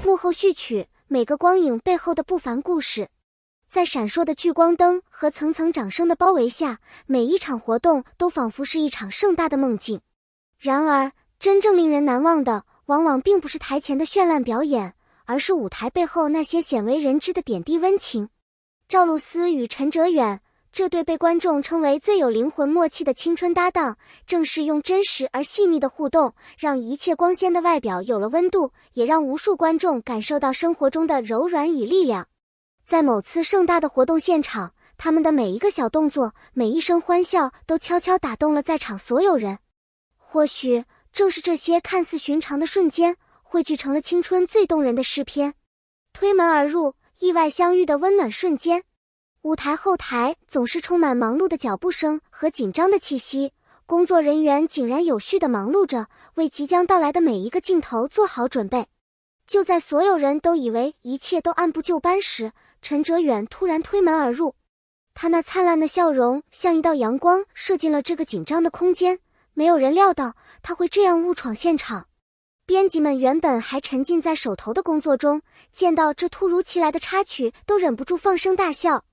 幕后序曲，每个光影背后的不凡故事。在闪烁的聚光灯和层层掌声的包围下，每一场活动都仿佛是一场盛大的梦境。然而，真正令人难忘的，往往并不是台前的绚烂表演，而是舞台背后那些鲜为人知的点滴温情。赵露思与陈哲远，这对被观众称为最有灵魂默契的青春搭档，正是用真实而细腻的互动，让一切光鲜的外表有了温度，也让无数观众感受到生活中的柔软与力量。在某次盛大的活动现场，他们的每一个小动作，每一声欢笑，都悄悄打动了在场所有人。或许正是这些看似寻常的瞬间，汇聚成了青春最动人的诗篇。推门而入，意外相遇的温暖瞬间。舞台后台总是充满忙碌的脚步声和紧张的气息，工作人员井然有序地忙碌着，为即将到来的每一个镜头做好准备。就在所有人都以为一切都按部就班时，陈哲远突然推门而入。他那灿烂的笑容像一道阳光射进了这个紧张的空间，没有人料到他会这样误闯现场。编辑们原本还沉浸在手头的工作中，见到这突如其来的插曲，都忍不住放声大笑。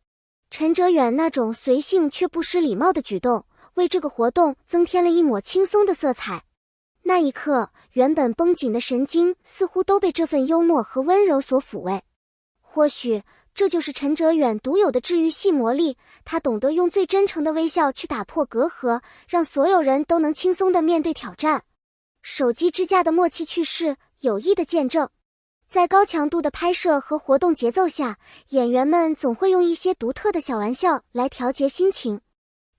陈哲远那种随性却不失礼貌的举动，为这个活动增添了一抹轻松的色彩。那一刻，原本绷紧的神经似乎都被这份幽默和温柔所抚慰。或许这就是陈哲远独有的治愈系魔力，他懂得用最真诚的微笑去打破隔阂，让所有人都能轻松地面对挑战。手机支架的默契去世，有意的见证。在高强度的拍摄和活动节奏下，演员们总会用一些独特的小玩笑来调节心情。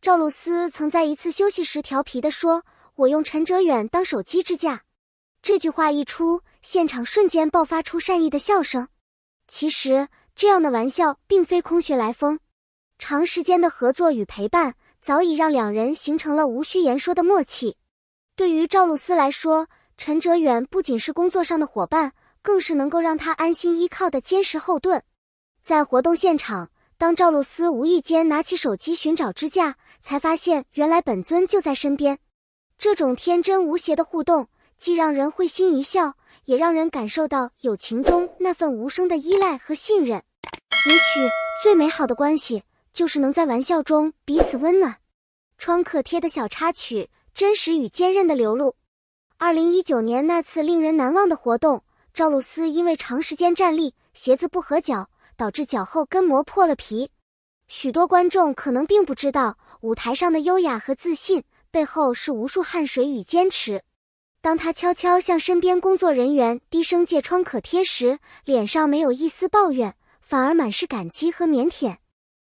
赵露思曾在一次休息时调皮地说：“我用陈哲远当手机支架。”这句话一出，现场瞬间爆发出善意的笑声。其实，这样的玩笑并非空穴来风，长时间的合作与陪伴，早已让两人形成了无需言说的默契。对于赵露思来说，陈哲远不仅是工作上的伙伴，更是能够让他安心依靠的坚实后盾。在活动现场，当赵露思无意间拿起手机寻找支架，才发现原来本尊就在身边。这种天真无邪的互动，既让人会心一笑，也让人感受到友情中那份无声的依赖和信任。也许最美好的关系，就是能在玩笑中彼此温暖。创可贴的小插曲，真实与坚韧的流露。2019年那次令人难忘的活动，赵露思因为长时间站立，鞋子不合脚，导致脚后跟磨破了皮。许多观众可能并不知道，舞台上的优雅和自信，背后是无数汗水与坚持。当他悄悄向身边工作人员低声借创可贴时，脸上没有一丝抱怨，反而满是感激和腼腆。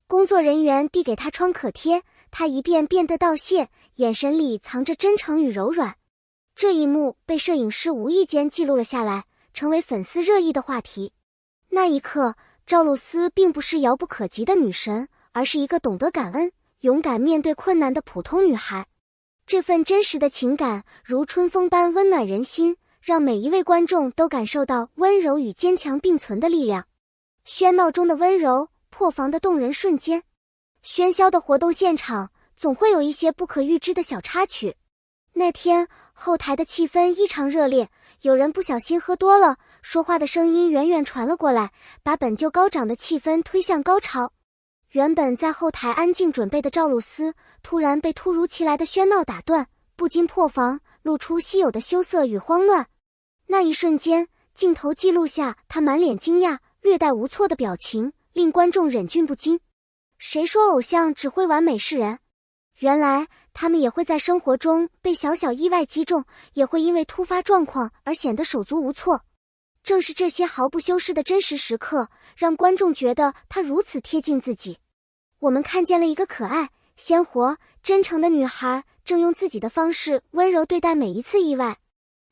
工作人员递给他创可贴，他一遍遍地道谢，眼神里藏着真诚与柔软。这一幕被摄影师无意间记录了下来，成为粉丝热议的话题。那一刻，赵露思并不是遥不可及的女神，而是一个懂得感恩、勇敢面对困难的普通女孩。这份真实的情感如春风般温暖人心，让每一位观众都感受到温柔与坚强并存的力量。喧闹中的温柔，破防的动人瞬间。喧嚣的活动现场，总会有一些不可预知的小插曲。那天，后台的气氛异常热烈，有人不小心喝多了，说话的声音远远传了过来，把本就高涨的气氛推向高潮。原本在后台安静准备的赵露思，突然被突如其来的喧闹打断，不禁破防，露出稀有的羞涩与慌乱。那一瞬间，镜头记录下她满脸惊讶、略带无措的表情，令观众忍俊不禁。谁说偶像只会完美示人？原来他们也会在生活中被小小意外击中，也会因为突发状况而显得手足无措。正是这些毫不修饰的真实时刻，让观众觉得他如此贴近自己。我们看见了一个可爱、鲜活、真诚的女孩，正用自己的方式温柔对待每一次意外。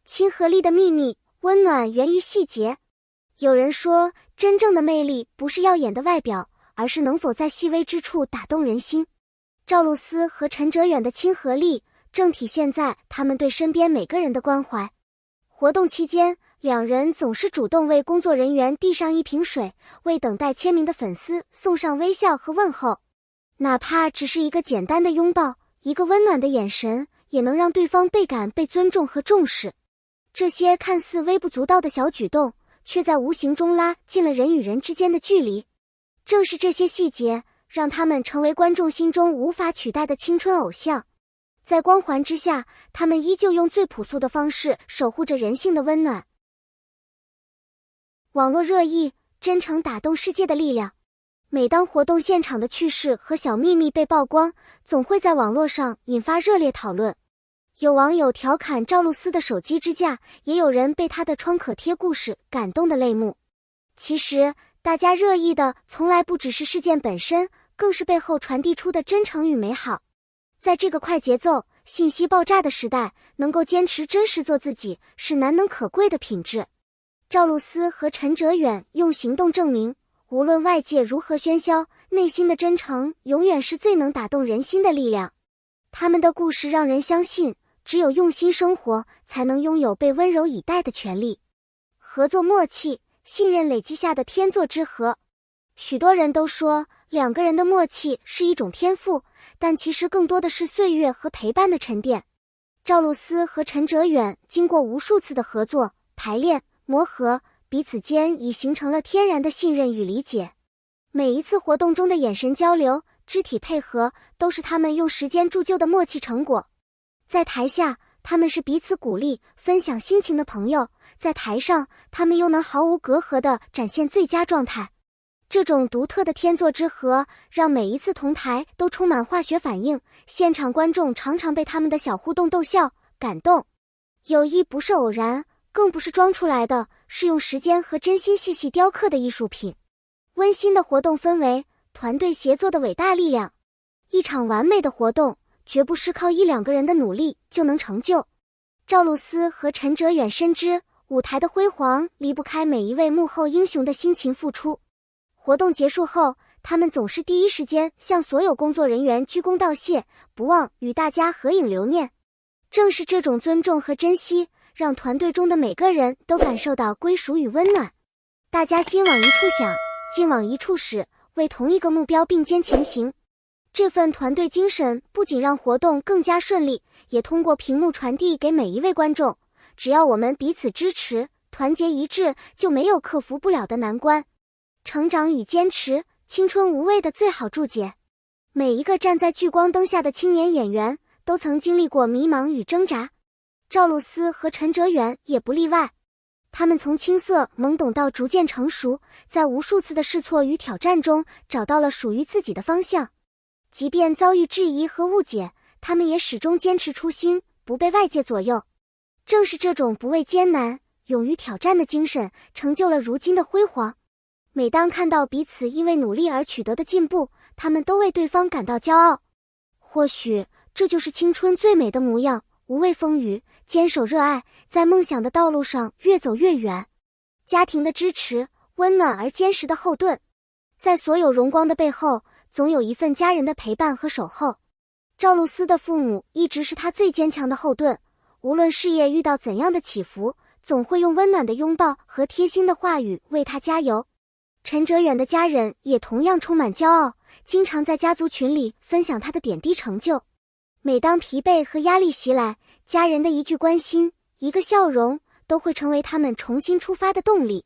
亲和力的秘密，温暖源于细节。有人说，真正的魅力不是耀眼的外表，而是能否在细微之处打动人心。赵露思和陈哲远的亲和力，正体现在他们对身边每个人的关怀。活动期间，两人总是主动为工作人员递上一瓶水，为等待签名的粉丝送上微笑和问候。哪怕只是一个简单的拥抱，一个温暖的眼神，也能让对方倍感被尊重和重视。这些看似微不足道的小举动，却在无形中拉近了人与人之间的距离。正是这些细节，让他们成为观众心中无法取代的青春偶像。在光环之下，他们依旧用最朴素的方式守护着人性的温暖。网络热议，真诚打动世界的力量。每当活动现场的趣事和小秘密被曝光，总会在网络上引发热烈讨论。有网友调侃赵露思的手机支架，也有人被她的创可贴故事感动得泪目。其实，大家热议的从来不只是事件本身，更是背后传递出的真诚与美好。在这个快节奏、信息爆炸的时代，能够坚持真实做自己，是难能可贵的品质。赵露思和陈哲远用行动证明，无论外界如何喧嚣，内心的真诚永远是最能打动人心的力量。他们的故事让人相信，只有用心生活，才能拥有被温柔以待的权利。合作默契，信任累积下的天作之合。许多人都说，两个人的默契是一种天赋，但其实更多的是岁月和陪伴的沉淀。赵露思和陈哲远经过无数次的合作、排练、磨合，彼此间已形成了天然的信任与理解。每一次活动中的眼神交流、肢体配合，都是他们用时间铸就的默契成果。在台下，他们是彼此鼓励、分享心情的朋友；在台上，他们又能毫无隔阂地展现最佳状态。这种独特的天作之合，让每一次同台都充满化学反应，现场观众常常被他们的小互动逗笑、感动。友谊不是偶然，更不是装出来的，是用时间和真心细细雕刻的艺术品。温馨的活动氛围，团队协作的伟大力量。一场完美的活动，绝不是靠一两个人的努力就能成就。赵露思和陈哲远深知，舞台的辉煌离不开每一位幕后英雄的辛勤付出。活动结束后，他们总是第一时间向所有工作人员鞠躬道谢，不忘与大家合影留念。正是这种尊重和珍惜，让团队中的每个人都感受到归属与温暖。大家心往一处想，劲往一处使，为同一个目标并肩前行。这份团队精神不仅让活动更加顺利，也通过屏幕传递给每一位观众。只要我们彼此支持，团结一致，就没有克服不了的难关。成长与坚持，青春无畏的最好注解。每一个站在聚光灯下的青年演员，都曾经历过迷茫与挣扎。赵露思和陈哲远也不例外。他们从青涩懵懂到逐渐成熟，在无数次的试错与挑战中，找到了属于自己的方向。即便遭遇质疑和误解，他们也始终坚持初心，不被外界左右。正是这种不畏艰难、勇于挑战的精神，成就了如今的辉煌。每当看到彼此因为努力而取得的进步，他们都为对方感到骄傲。或许这就是青春最美的模样，无畏风雨，坚守热爱，在梦想的道路上越走越远。家庭的支持，温暖而坚实的后盾。在所有荣光的背后，总有一份家人的陪伴和守候。赵露思的父母一直是她最坚强的后盾，无论事业遇到怎样的起伏，总会用温暖的拥抱和贴心的话语为她加油。陈哲远的家人也同样充满骄傲，经常在家族群里分享他的点滴成就。每当疲惫和压力袭来，家人的一句关心，一个笑容，都会成为他们重新出发的动力。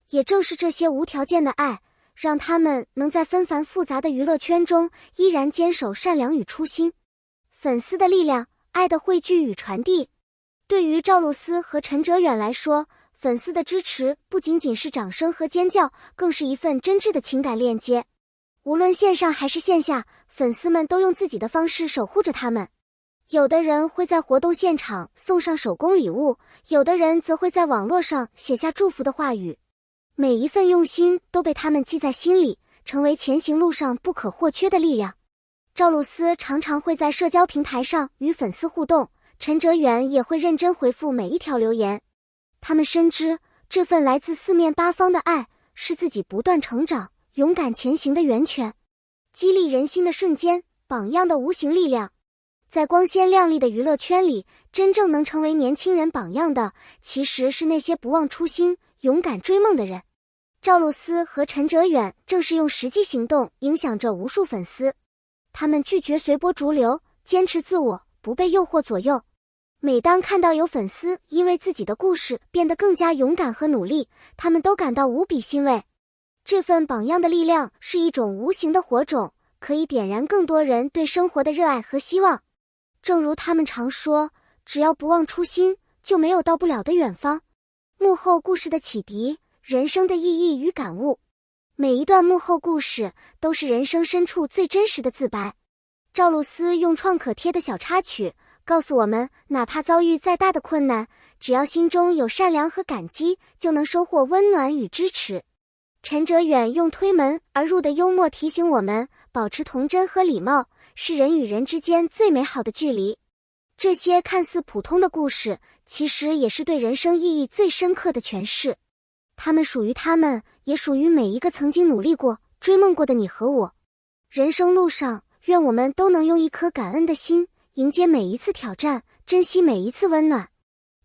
也正是这些无条件的爱，让他们能在纷繁复杂的娱乐圈中依然坚守善良与初心。粉丝的力量，爱的汇聚与传递。对于赵露思和陈哲远来说，粉丝的支持不仅仅是掌声和尖叫，更是一份真挚的情感链接。无论线上还是线下，粉丝们都用自己的方式守护着他们。有的人会在活动现场送上手工礼物，有的人则会在网络上写下祝福的话语。每一份用心都被他们记在心里，成为前行路上不可或缺的力量。赵露思常常会在社交平台上与粉丝互动，陈哲远也会认真回复每一条留言。他们深知，这份来自四面八方的爱，是自己不断成长、勇敢前行的源泉。激励人心的瞬间，榜样的无形力量。在光鲜亮丽的娱乐圈里，真正能成为年轻人榜样的，其实是那些不忘初心、勇敢追梦的人。赵露思和陈哲远正是用实际行动影响着无数粉丝。他们拒绝随波逐流，坚持自我，不被诱惑左右。每当看到有粉丝因为自己的故事变得更加勇敢和努力，他们都感到无比欣慰。这份榜样的力量是一种无形的火种，可以点燃更多人对生活的热爱和希望。正如他们常说，只要不忘初心，就没有到不了的远方。幕后故事的启迪，人生的意义与感悟。每一段幕后故事都是人生深处最真实的自白。赵露思用创可贴的小插曲告诉我们，哪怕遭遇再大的困难，只要心中有善良和感激，就能收获温暖与支持。陈哲远用推门而入的幽默提醒我们，保持童真和礼貌是人与人之间最美好的距离。这些看似普通的故事，其实也是对人生意义最深刻的诠释。他们属于他们，也属于每一个曾经努力过、追梦过的你和我。人生路上，愿我们都能用一颗感恩的心，迎接每一次挑战，珍惜每一次温暖。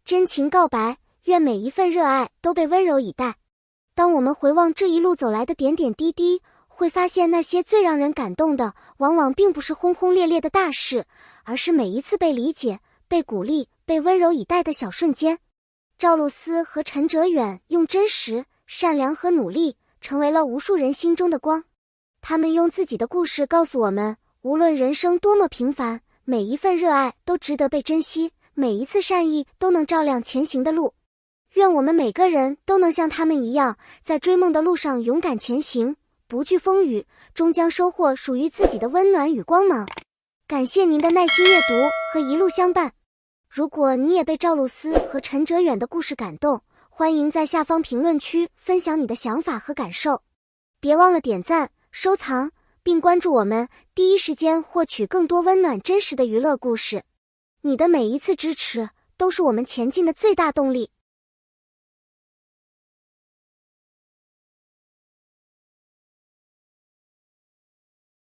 真情告白，愿每一份热爱都被温柔以待。当我们回望这一路走来的点点滴滴，会发现那些最让人感动的，往往并不是轰轰烈烈的大事，而是每一次被理解、被鼓励、被温柔以待的小瞬间。赵露思和陈哲远用真实、善良和努力，成为了无数人心中的光。他们用自己的故事告诉我们，无论人生多么平凡，每一份热爱都值得被珍惜，每一次善意都能照亮前行的路。愿我们每个人都能像他们一样，在追梦的路上勇敢前行，不惧风雨，终将收获属于自己的温暖与光芒。感谢您的耐心阅读和一路相伴。如果你也被赵露思和陈哲远的故事感动，欢迎在下方评论区分享你的想法和感受。别忘了点赞、收藏，并关注我们，第一时间获取更多温暖真实的娱乐故事。你的每一次支持，都是我们前进的最大动力。